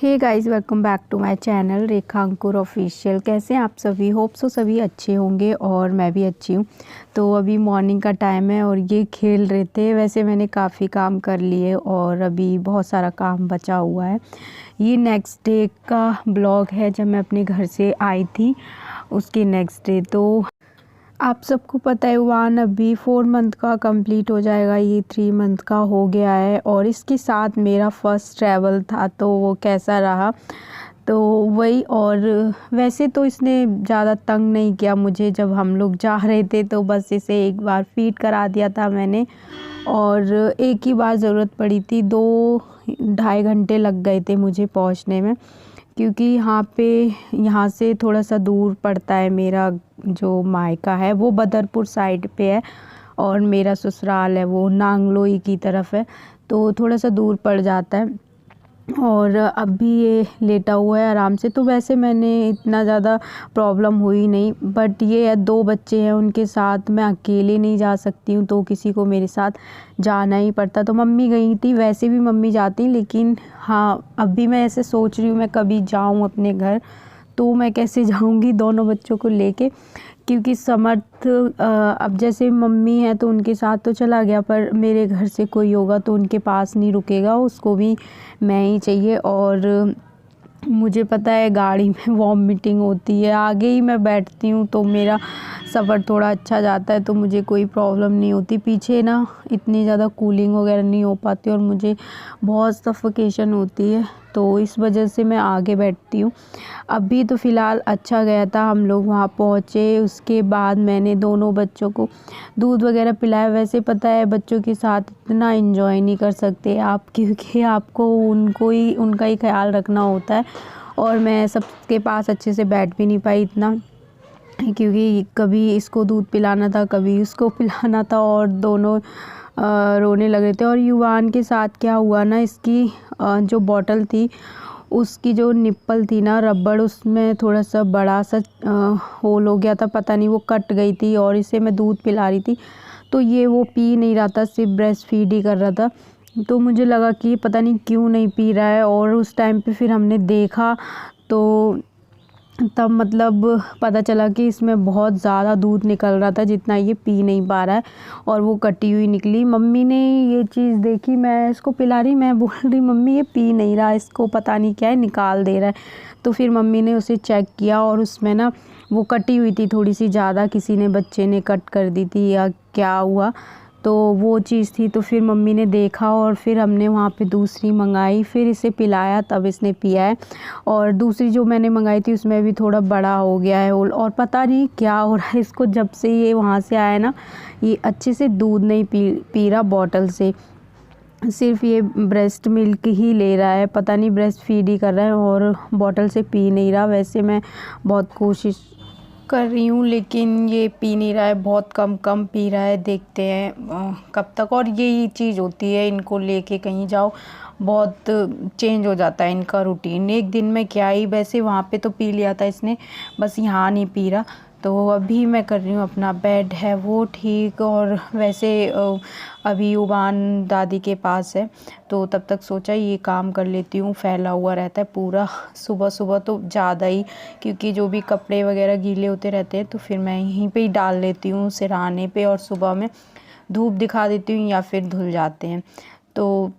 Hey guys, welcome back to my channel Rekha Ankur official. कैसे हैं आप सभी? होप सो सभी अच्छे होंगे और मैं भी अच्छी हूँ। तो अभी मॉर्निंग का टाइम है और ये खेल रहे थे। वैसे मैंने काफ़ी काम कर लिए और अभी बहुत सारा काम बचा हुआ है। ये नेक्स्ट डे का ब्लॉग है जब मैं अपने घर से आई थी, उसके नेक्स्ट डे। तो आप सबको पता है वान अभी 4 मंथ का कंप्लीट हो जाएगा, ये 3 मंथ का हो गया है। और इसके साथ मेरा फर्स्ट ट्रैवल था, तो वो कैसा रहा तो वही। और वैसे तो इसने ज़्यादा तंग नहीं किया मुझे। जब हम लोग जा रहे थे तो बस इसे एक बार फीड करा दिया था मैंने, और एक ही बार ज़रूरत पड़ी थी। 2 ढाई घंटे लग गए थे मुझे पहुंचने में, क्योंकि यहाँ से थोड़ा सा दूर पड़ता है। मेरा जो मायका है वो बदरपुर साइड पे है और मेरा ससुराल है वो नांगलोई की तरफ है, तो थोड़ा सा दूर पड़ जाता है। और अभी ये लेटा हुआ है आराम से। तो वैसे मैंने इतना ज़्यादा प्रॉब्लम हुई नहीं, बट ये है 2 बच्चे हैं, उनके साथ मैं अकेले नहीं जा सकती हूँ, तो किसी को मेरे साथ जाना ही पड़ता। तो मम्मी गई थी, वैसे भी मम्मी जाती, लेकिन हाँ अभी मैं ऐसे सोच रही हूँ मैं कभी जाऊँ अपने घर, तो मैं कैसे जाऊँगी दोनों बच्चों को लेके, क्योंकि समर्थ अब जैसे मम्मी है तो उनके साथ तो चला गया, पर मेरे घर से कोई होगा तो उनके पास नहीं रुकेगा, उसको भी मैं ही चाहिए। और मुझे पता है गाड़ी में वॉमिटिंग होती है, आगे ही मैं बैठती हूँ तो मेरा सफ़र थोड़ा अच्छा जाता है, तो मुझे कोई प्रॉब्लम नहीं होती। पीछे ना इतनी ज़्यादा कूलिंग वगैरह नहीं हो पाती और मुझे बहुत सफोकेशन होती है, तो इस वजह से मैं आगे बैठती हूँ। अभी तो फ़िलहाल अच्छा गया था, हम लोग वहाँ पहुँचे, उसके बाद मैंने दोनों बच्चों को दूध वगैरह पिलाया। वैसे पता है बच्चों के साथ इतना एंजॉय नहीं कर सकते आप, क्योंकि आपको उनका ही ख्याल रखना होता है, और मैं सबके पास अच्छे से बैठ भी नहीं पाई इतना, क्योंकि कभी इसको दूध पिलाना था कभी उसको पिलाना था, और दोनों रोने लगे थे। और युवान के साथ क्या हुआ ना, इसकी जो बॉटल थी उसकी जो निप्पल थी ना रबड़, उसमें थोड़ा सा बड़ा सा होल हो गया था, पता नहीं वो कट गई थी, और इसे मैं दूध पिला रही थी तो ये वो पी नहीं रहा था, सिर्फ ब्रेस्ट फीड ही कर रहा था। तो मुझे लगा कि पता नहीं क्यों नहीं पी रहा है, और उस टाइम पे फिर हमने देखा तो तब मतलब पता चला कि इसमें बहुत ज़्यादा दूध निकल रहा था, जितना ये पी नहीं पा रहा है, और वो कटी हुई निकली। मम्मी ने ये चीज़ देखी, मैं इसको पिला रही, मैं बोल रही मम्मी ये पी नहीं रहा, इसको पता नहीं क्या है, निकाल दे रहा है। तो फिर मम्मी ने उसे चेक किया और उसमें ना वो कटी हुई थी थोड़ी सी ज़्यादा, किसी ने बच्चे ने कट कर दी थी या क्या हुआ, तो वो चीज़ थी। तो फिर मम्मी ने देखा और फिर हमने वहाँ पे दूसरी मंगाई, फिर इसे पिलाया, तब इसने पिया है। और दूसरी जो मैंने मंगाई थी उसमें भी थोड़ा बड़ा हो गया है होल, और पता नहीं क्या हो रहा है इसको, जब से ये वहाँ से आया ना ये अच्छे से दूध नहीं पी रहा बॉटल से, सिर्फ ये ब्रेस्ट मिल्क ही ले रहा है, पता नहीं ब्रेस्ट फीड ही कर रहा है और बॉटल से पी नहीं रहा। वैसे मैं बहुत कोशिश कर रही हूँ लेकिन ये पी नहीं रहा है, बहुत कम पी रहा है। देखते हैं कब तक। और यही चीज़ होती है, इनको लेके कहीं जाओ बहुत चेंज हो जाता है इनका रूटीन। एक दिन में क्या ही, वैसे वहाँ पे तो पी लिया था इसने, बस यहाँ नहीं पी रहा। तो अभी मैं कर रही हूँ अपना, बेड है वो ठीक। और वैसे अभी युवान दादी के पास है, तो तब तक सोचा ये काम कर लेती हूँ, फैला हुआ रहता है पूरा। सुबह सुबह तो ज़्यादा ही, क्योंकि जो भी कपड़े वगैरह गीले होते रहते हैं तो फिर मैं यहीं पे ही डाल लेती हूँ सिरहाने पे, और सुबह में धूप दिखा देती हूँ या फिर धुल जाते हैं। तो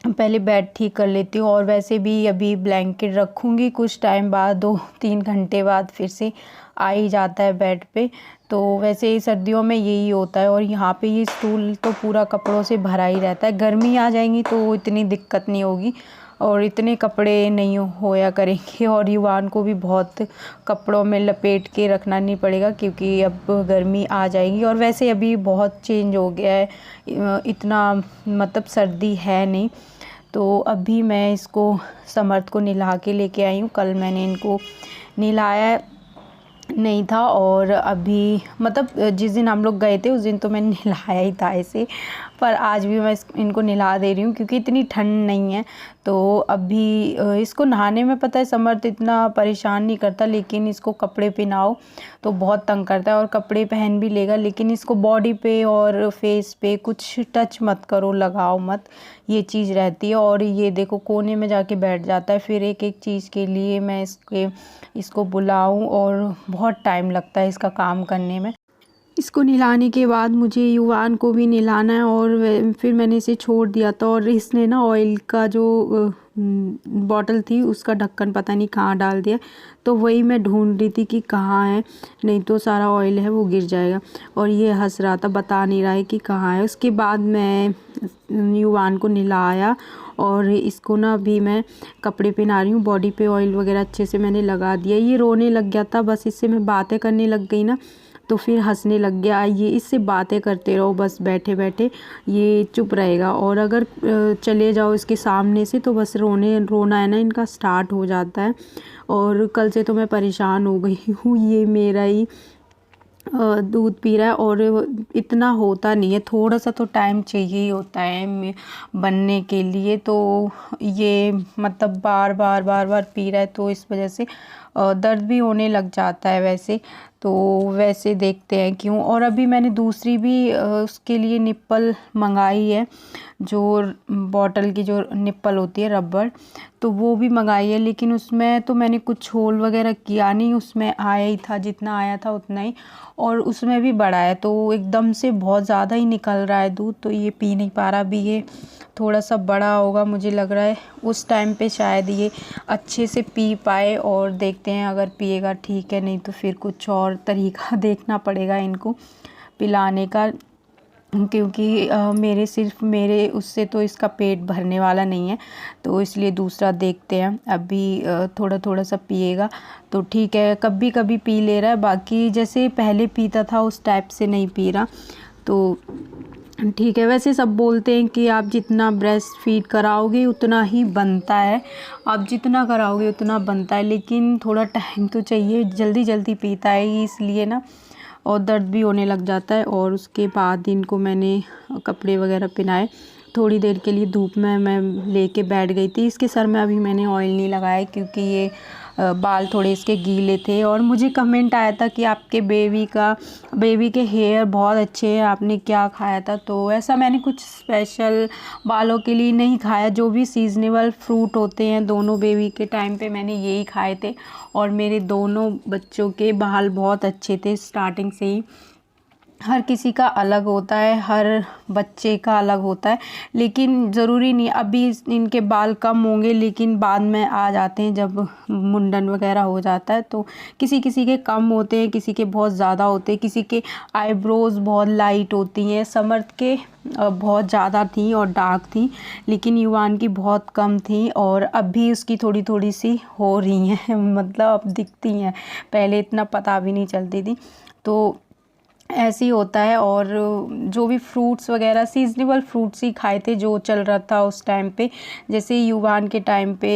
पहले बेड ठीक कर लेती हूँ। और वैसे भी अभी ब्लैंकेट रखूँगी, कुछ टाइम बाद 2-3 घंटे बाद फिर से आ ही जाता है बेड पे। तो वैसे ही सर्दियों में यही होता है। और यहाँ पे ये स्टूल तो पूरा कपड़ों से भरा ही रहता है, गर्मी आ जाएंगी तो इतनी दिक्कत नहीं होगी और इतने कपड़े नहीं होया करेंगे। और युवान को भी बहुत कपड़ों में लपेट के रखना नहीं पड़ेगा, क्योंकि अब गर्मी आ जाएगी। और वैसे अभी बहुत चेंज हो गया है, इतना मतलब सर्दी है नहीं। तो अभी मैं इसको समर्थ को नहला के लेके आई हूँ, कल मैंने इनको नहलाया नहीं था। और अभी मतलब जिस दिन हम लोग गए थे उस दिन तो मैंने नहलाया ही था इसे, पर आज भी मैं इनको नहला दे रही हूँ क्योंकि इतनी ठंड नहीं है। तो अभी इसको नहाने में पता है समर्थ इतना परेशान नहीं करता, लेकिन इसको कपड़े पहनाओ तो बहुत तंग करता है और कपड़े पहन भी लेगा, लेकिन इसको बॉडी पे और फेस पे कुछ टच मत करो, लगाओ मत, ये चीज़ रहती है। और ये देखो कोने में जाके बैठ जाता है, फिर एक एक चीज़ के लिए मैं इसको बुलाऊं और बहुत टाइम लगता है इसका काम करने में। इसको नहलाने के बाद मुझे युवान को भी नहलाना है और फिर मैंने इसे छोड़ दिया था और इसने ना ऑयल का जो बॉटल थी उसका ढक्कन पता नहीं कहाँ डाल दिया, तो वही मैं ढूंढ रही थी कि कहाँ है, नहीं तो सारा ऑयल है वो गिर जाएगा। और ये हंस रहा था, बता नहीं रहा है कि कहाँ है। उसके बाद मैं युवान को नहलाया और इसको ना अभी मैं कपड़े पहना रही हूँ, बॉडी पे ऑयल वगैरह अच्छे से मैंने लगा दिया। ये रोने लग गया था, बस इससे मैं बातें करने लग गई ना तो फिर हंसने लग गया। ये इससे बातें करते रहो बस बैठे बैठे, ये चुप रहेगा, और अगर चले जाओ इसके सामने से तो बस रोना है ना इनका स्टार्ट हो जाता है। और कल से तो मैं परेशान हो गई हूँ, ये मेरा ही दूध पी रहा है और इतना होता नहीं है, थोड़ा सा तो टाइम चाहिए ही होता है बनने के लिए। तो ये मतलब बार बार पी रहा है, तो इस वजह से दर्द भी होने लग जाता है वैसे। तो वैसे देखते हैं क्यों। और अभी मैंने दूसरी भी उसके लिए निप्पल मंगाई है, जो बॉटल की जो निप्पल होती है रबड़, तो वो भी मंगाई है, लेकिन उसमें तो मैंने कुछ होल वगैरह किया नहीं, उसमें आया ही था जितना आया था उतना ही, और उसमें भी बड़ा है तो एकदम से बहुत ज़्यादा ही निकल रहा है दूध, तो ये पी नहीं पा रहा। अभी ये थोड़ा सा बड़ा होगा मुझे लग रहा है, उस टाइम पे शायद ये अच्छे से पी पाए, और देखते हैं अगर पिएगा ठीक है, नहीं तो फिर कुछ और तरीका देखना पड़ेगा इनको पिलाने का, क्योंकि सिर्फ मेरे उससे तो इसका पेट भरने वाला नहीं है, तो इसलिए दूसरा देखते हैं। अभी थोड़ा थोड़ा सा पिएगा तो ठीक है, कभी कभी पी ले रहा है, बाकी जैसे पहले पीता था उस टाइप से नहीं पी रहा, तो ठीक है। वैसे सब बोलते हैं कि आप जितना ब्रेस्ट फीड कराओगे उतना ही बनता है, आप जितना कराओगे उतना बनता है, लेकिन थोड़ा टाइम तो चाहिए, जल्दी जल्दी पीता है इसलिए ना, और दर्द भी होने लग जाता है। और उसके बाद इनको मैंने कपड़े वगैरह पहनाए, थोड़ी देर के लिए धूप में मैं लेके बैठ गई थी। इसके सर में अभी मैंने ऑयल नहीं लगाया क्योंकि ये बाल थोड़े इसके गीले थे, और मुझे कमेंट आया था कि आपके बेबी के हेयर बहुत अच्छे हैं, आपने क्या खाया था। तो ऐसा मैंने कुछ स्पेशल बालों के लिए नहीं खाया, जो भी सीजनेबल फ्रूट होते हैं दोनों बेबी के टाइम पे मैंने यही खाए थे, और मेरे दोनों बच्चों के बाल बहुत अच्छे थे स्टार्टिंग से ही। हर किसी का अलग होता है, हर बच्चे का अलग होता है, लेकिन ज़रूरी नहीं अभी इनके बाल कम होंगे, लेकिन बाद में आ जाते हैं जब मुंडन वगैरह हो जाता है, तो किसी किसी के कम होते हैं, किसी के बहुत ज़्यादा होते हैं, किसी के आईब्रोज़ बहुत लाइट होती हैं। समर्थ के बहुत ज़्यादा थी और डार्क थी, लेकिन युवान की बहुत कम थी, और अभी उसकी थोड़ी थोड़ी सी हो रही हैं मतलब अब दिखती हैं, पहले इतना पता भी नहीं चलती थी। तो ऐसे ही होता है। और जो भी फ्रूट्स वगैरह सीजनेबल फ्रूट्स ही खाए थे जो चल रहा था उस टाइम पे, जैसे युवान के टाइम पे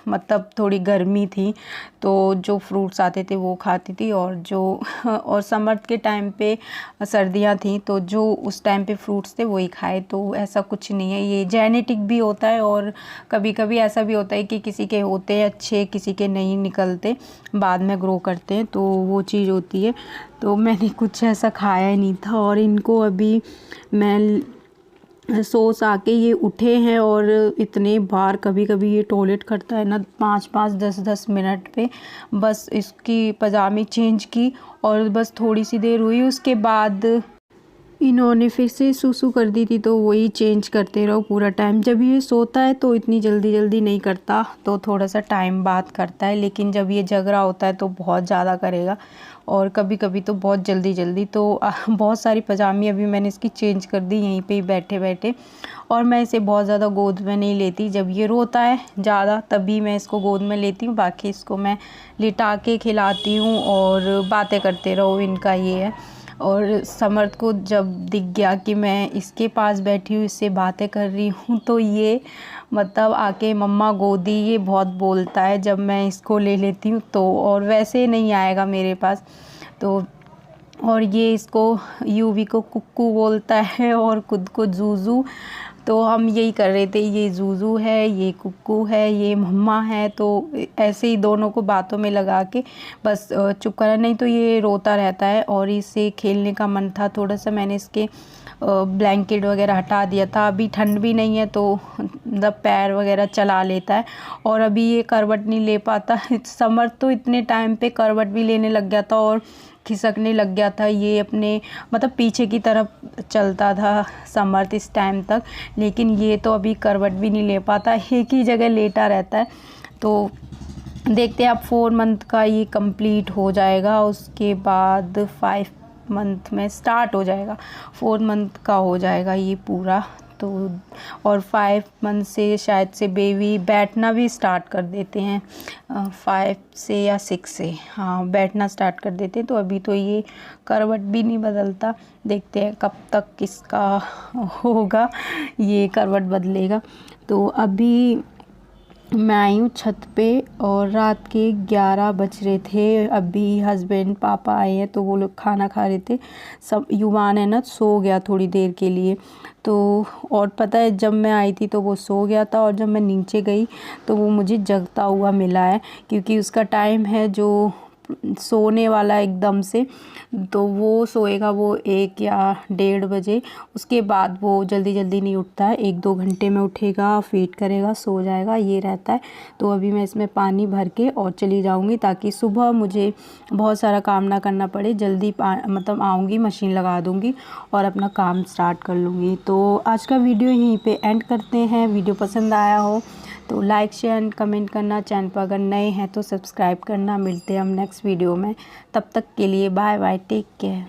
मतलब थोड़ी गर्मी थी तो जो फ्रूट्स आते थे वो खाती थी, और समर्थ के टाइम पे सर्दियाँ थी तो जो उस टाइम पे फ्रूट्स थे वही खाए। तो ऐसा कुछ नहीं है, ये जेनेटिक भी होता है, और कभी कभी ऐसा भी होता है कि किसी के होते हैं अच्छे, किसी के नहीं निकलते, बाद में ग्रो करते हैं, तो वो चीज़ होती है। तो मैंने कुछ ऐसा खाया ही नहीं था, और इनको अभी मैं सोच आके ये उठे हैं, और इतने बार कभी कभी ये टॉयलेट करता है ना 5-5 10-10 मिनट पे, बस इसकी पजामी चेंज की और बस थोड़ी सी देर हुई, उसके बाद इन्होंने फिर से सुसु कर दी थी, तो वही चेंज करते रहो पूरा टाइम। जब ये सोता है तो इतनी जल्दी जल्दी नहीं करता, तो थोड़ा सा टाइम बाद करता है, लेकिन जब ये जग रहा होता है तो बहुत ज़्यादा करेगा, और कभी कभी तो बहुत जल्दी जल्दी। तो बहुत सारी पजामी अभी मैंने इसकी चेंज कर दी यहीं पे बैठे बैठे, और मैं इसे बहुत ज़्यादा गोद में नहीं लेती, जब ये रोता है ज़्यादा तभी मैं इसको गोद में लेती हूँ, बाकी इसको मैं लिटा के खिलाती हूँ और बातें करते रहो, इनका ये है। और समर्थ को जब दिख गया कि मैं इसके पास बैठी हूँ, इससे बातें कर रही हूँ, तो ये मतलब आके मम्मा गोदी, ये बहुत बोलता है जब मैं इसको ले लेती हूँ तो, और वैसे नहीं आएगा मेरे पास। तो और ये इसको यूवी को कुक्कू बोलता है और खुद को जूजू। तो हम यही कर रहे थे, ये जूजू है, ये कुक्कू है, ये मम्मा है। तो ऐसे ही दोनों को बातों में लगा के बस चुप करा, नहीं तो ये रोता रहता है। और इससे खेलने का मन था थोड़ा सा, मैंने इसके ब्लैंकेट वगैरह हटा दिया था। अभी ठंड भी नहीं है तो मतलब पैर वगैरह चला लेता है। और अभी ये करवट नहीं ले पाता। समर तो इतने टाइम पे करवट भी लेने लग गया था और खिसकने लग गया था। ये अपने मतलब पीछे की तरफ चलता था समर्थ इस टाइम तक, लेकिन ये तो अभी करवट भी नहीं ले पाता, एक ही जगह लेटा रहता है। तो देखते हैं, अब 4 मंथ का ये कंप्लीट हो जाएगा, उसके बाद 5 मंथ में स्टार्ट हो जाएगा, 4 मंथ का हो जाएगा ये पूरा। तो और 5 मंथ से शायद से बेबी बैठना भी स्टार्ट कर देते हैं, 5 से या 6 से, हाँ बैठना स्टार्ट कर देते हैं। तो अभी तो ये करवट भी नहीं बदलता, देखते हैं कब तक इसका होगा ये करवट बदलेगा। तो अभी मैं आई हूँ छत पे और रात के 11 बज रहे थे। अभी हस्बैंड पापा आए हैं तो वो लोग खाना खा रहे थे। सब युवान है ना, सो गया थोड़ी देर के लिए। तो और पता है, जब मैं आई थी तो वो सो गया था और जब मैं नीचे गई तो वो मुझे जगता हुआ मिला है, क्योंकि उसका टाइम है जो सोने वाला एकदम से। तो वो सोएगा वो 1 या 1:30 बजे, उसके बाद वो जल्दी जल्दी नहीं उठता है, 1-2 घंटे में उठेगा, फीड करेगा, सो जाएगा, ये रहता है। तो अभी मैं इसमें पानी भर के और चली जाऊंगी ताकि सुबह मुझे बहुत सारा काम ना करना पड़े, जल्दी मतलब आऊँगी, मशीन लगा दूँगी और अपना काम स्टार्ट कर लूँगी। तो आज का वीडियो यहीं पे एंड करते हैं। वीडियो पसंद आया हो तो लाइक शेयर कमेंट करना, चैनल पर अगर नए हैं तो सब्सक्राइब करना। मिलते हैं हम नेक्स्ट वीडियो में, तब तक के लिए बाय बाय, टेक केयर।